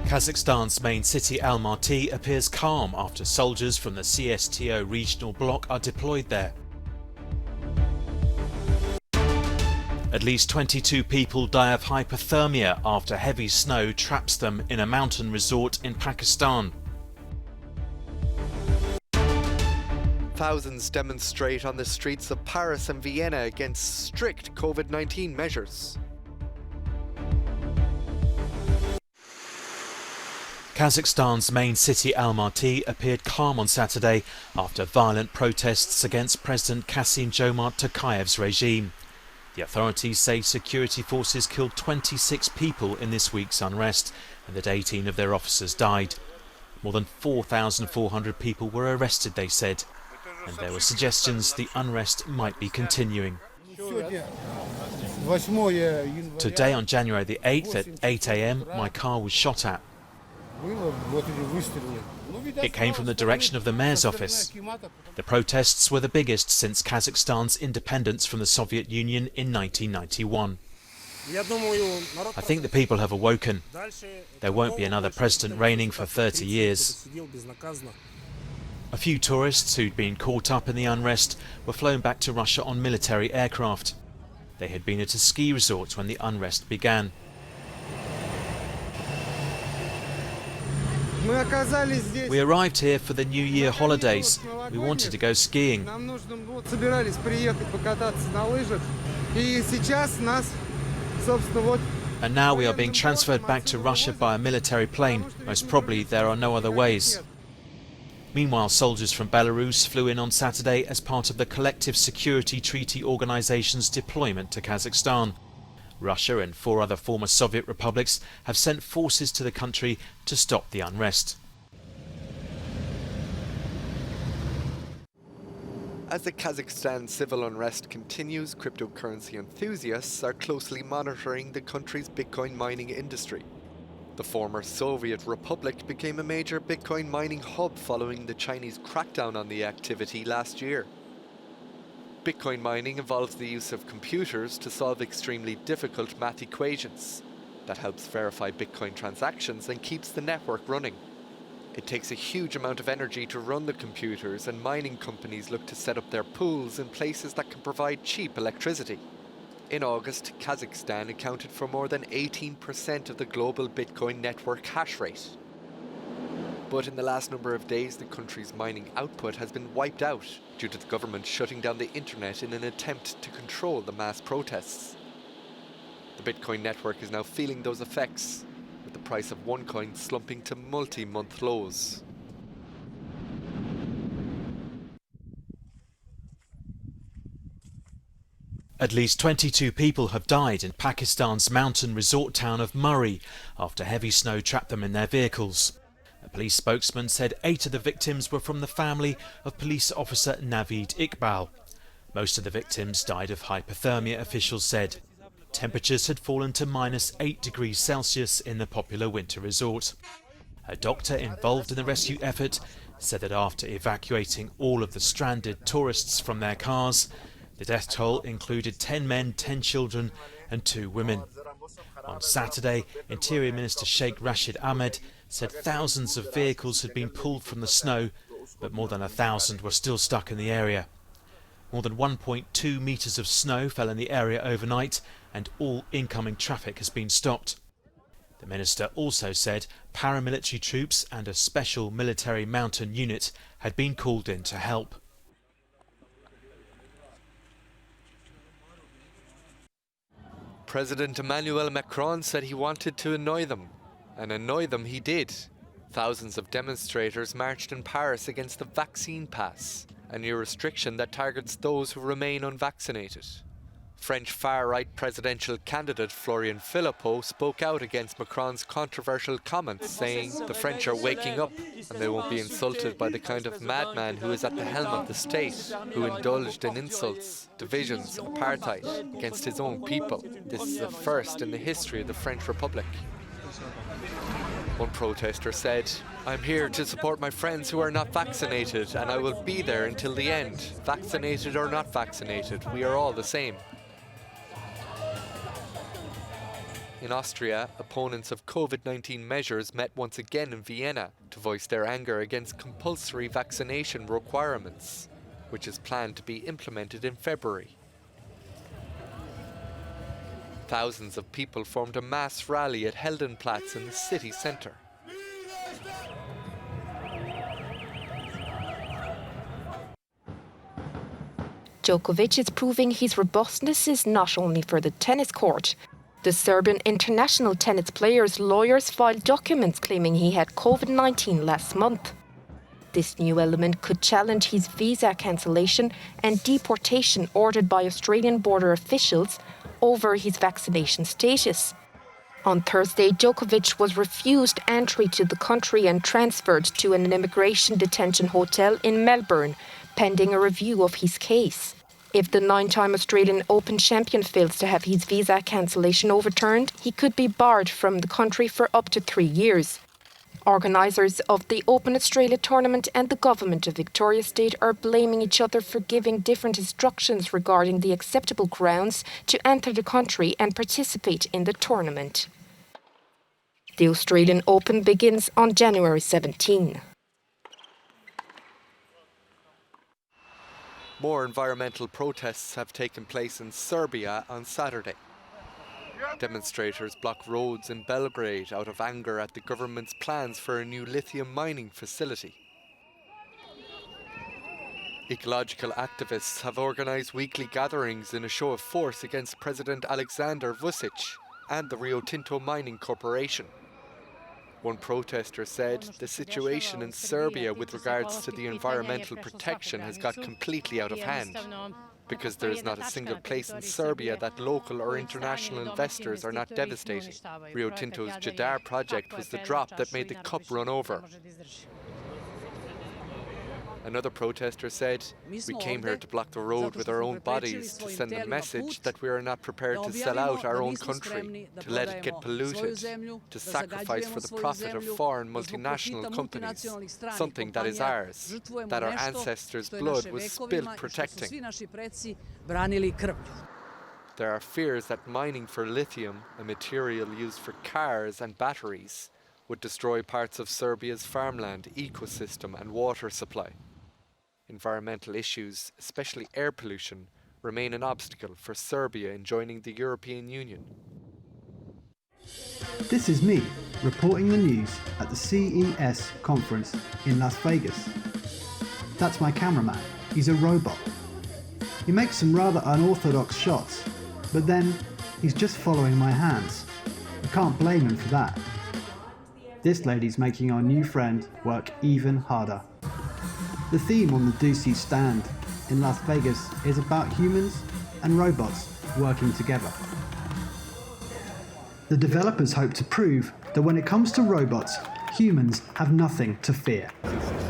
Kazakhstan's main city Almaty appears calm after soldiers from the CSTO regional bloc are deployed there. At least 22 people die of hypothermia after heavy snow traps them in a mountain resort in Pakistan. Thousands demonstrate on the streets of Paris and Vienna against strict COVID-19 measures. Kazakhstan's main city Almaty appeared calm on Saturday after violent protests against President Kassym-Jomart Tokayev's regime. The authorities say security forces killed 26 people in this week's unrest and that 18 of their officers died. More than 4,400 people were arrested, they said, and there were suggestions the unrest might be continuing. Today, on January the 8th at 8 a.m, my car was shot at. It came from the direction of the mayor's office. The protests were the biggest since Kazakhstan's independence from the Soviet Union in 1991. I think the people have awoken. There won't be another president reigning for 30 years. A few tourists who'd been caught up in the unrest were flown back to Russia on military aircraft. They had been at a ski resort when the unrest began. We arrived here for the New Year holidays. We wanted to go skiing. And now we are being transferred back to Russia by a military plane. Most probably there are no other ways. Meanwhile, soldiers from Belarus flew in on Saturday as part of the Collective Security Treaty Organization's deployment to Kazakhstan. Russia and 4 other former Soviet republics have sent forces to the country to stop the unrest. As the Kazakhstan civil unrest continues, cryptocurrency enthusiasts are closely monitoring the country's Bitcoin mining industry. The former Soviet Republic became a major Bitcoin mining hub following the Chinese crackdown on the activity last year. Bitcoin mining involves the use of computers to solve extremely difficult math equations. That helps verify Bitcoin transactions and keeps the network running. It takes a huge amount of energy to run the computers, and mining companies look to set up their pools in places that can provide cheap electricity. In August, Kazakhstan accounted for more than 18% of the global Bitcoin network hash rate. But in the last number of days, the country's mining output has been wiped out due to the government shutting down the internet in an attempt to control the mass protests. The Bitcoin network is now feeling those effects, with the price of one coin slumping to multi-month lows. At least 22 people have died in Pakistan's mountain resort town of Murree after heavy snow trapped them in their vehicles. A police spokesman said 8 of the victims were from the family of police officer Naveed Iqbal. Most of the victims died of hypothermia, officials said. Temperatures had fallen to -8 degrees Celsius in the popular winter resort. A doctor involved in the rescue effort said that after evacuating all of the stranded tourists from their cars, the death toll included 10 men, 10 children and 2 women. On Saturday, Interior Minister Sheikh Rashid Ahmed said thousands of vehicles had been pulled from the snow, but more than 1,000 were still stuck in the area. More than 1.2 metres of snow fell in the area overnight, and all incoming traffic has been stopped. The minister also said paramilitary troops and a special military mountain unit had been called in to help. President Emmanuel Macron said he wanted to annoy them, and annoy them he did. Thousands of demonstrators marched in Paris against the vaccine pass, a new restriction that targets those who remain unvaccinated. French far-right presidential candidate Florian Philippot spoke out against Macron's controversial comments, saying the French are waking up and they won't be insulted by the kind of madman who is at the helm of the state, who indulged in insults, divisions and apartheid against his own people. This is the first in the history of the French Republic. One protester said, "I'm here to support my friends who are not vaccinated, and I will be there until the end. Vaccinated or not vaccinated, we are all the same." In Austria, opponents of COVID-19 measures met once again in Vienna to voice their anger against compulsory vaccination requirements, which is planned to be implemented in February. Thousands of people formed a mass rally at Heldenplatz in the city centre. Djokovic is proving his robustness is not only for the tennis court. The Serbian international tennis player's lawyers filed documents claiming he had COVID-19 last month. This new element could challenge his visa cancellation and deportation ordered by Australian border officials over his vaccination status. On Thursday, Djokovic was refused entry to the country and transferred to an immigration detention hotel in Melbourne, pending a review of his case. If the 9-time Australian Open champion fails to have his visa cancellation overturned, he could be barred from the country for up to 3 years. Organisers of the Open Australia tournament and the government of Victoria State are blaming each other for giving different instructions regarding the acceptable grounds to enter the country and participate in the tournament. The Australian Open begins on January 17. More environmental protests have taken place in Serbia on Saturday. Demonstrators blocked roads in Belgrade out of anger at the government's plans for a new lithium mining facility. Ecological activists have organised weekly gatherings in a show of force against President Aleksandar Vučić and the Rio Tinto Mining Corporation. One protester said the situation in Serbia with regards to the environmental protection has got completely out of hand, because there is not a single place in Serbia that local or international investors are not devastating. Rio Tinto's Jadar project was the drop that made the cup run over. Another protester said, "We came here to block the road with our own bodies to send a message that we are not prepared to sell out our own country, to let it get polluted, to sacrifice for the profit of foreign multinational companies, something that is ours, that our ancestors' blood was spilled protecting." There are fears that mining for lithium, a material used for cars and batteries, would destroy parts of Serbia's farmland, ecosystem and water supply. Environmental issues, especially air pollution, remain an obstacle for Serbia in joining the European Union. This is me, reporting the news at the CES conference in Las Vegas. That's my cameraman, he's a robot. He makes some rather unorthodox shots, but then he's just following my hands. I can't blame him for that. This lady's making our new friend work even harder. The theme on the Ducey stand in Las Vegas is about humans and robots working together. The developers hope to prove that when it comes to robots, humans have nothing to fear.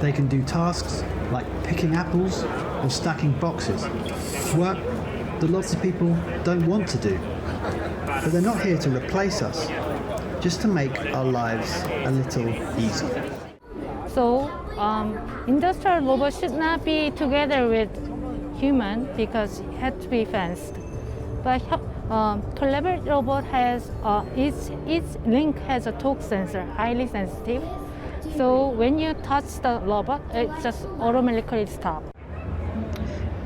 They can do tasks like picking apples or stacking boxes, work that lots of people don't want to do. But they're not here to replace us, just to make our lives a little easier. So, industrial robots should not be together with human because it has to be fenced. But collaborative robot has its link has a torque sensor, highly sensitive. So when you touch the robot, it just automatically stops.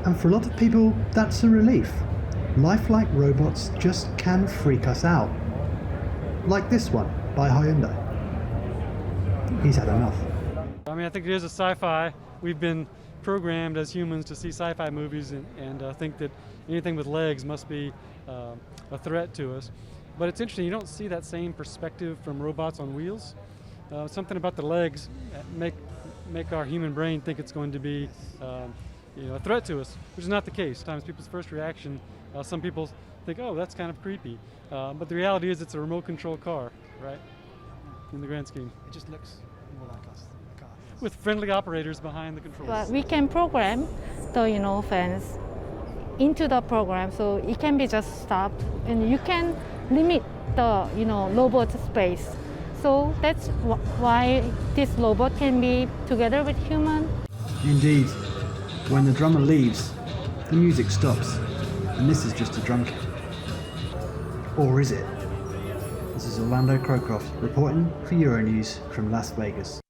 And for a lot of people, that's a relief. Lifelike robots just can freak us out. Like this one by Hyundai. He's had enough. I think it is a sci-fi. We've been programmed as humans to see sci-fi movies and think that anything with legs must be a threat to us. But it's interesting, you don't see that same perspective from robots on wheels. Something about the legs make our human brain think it's going to be a threat to us, which is not the case. Sometimes people's first reaction, some people think, oh, that's kind of creepy. But the reality is it's a remote control car, right? In the grand scheme. It just looks more like us. With friendly operators behind the controls. But we can program the fence into the program, so it can be just stopped, and you can limit the robot space. So that's why this robot can be together with human. Indeed, when the drummer leaves, the music stops, and this is just a drum kit. Or is it? This is Orlando Crowcroft reporting for Euronews from Las Vegas.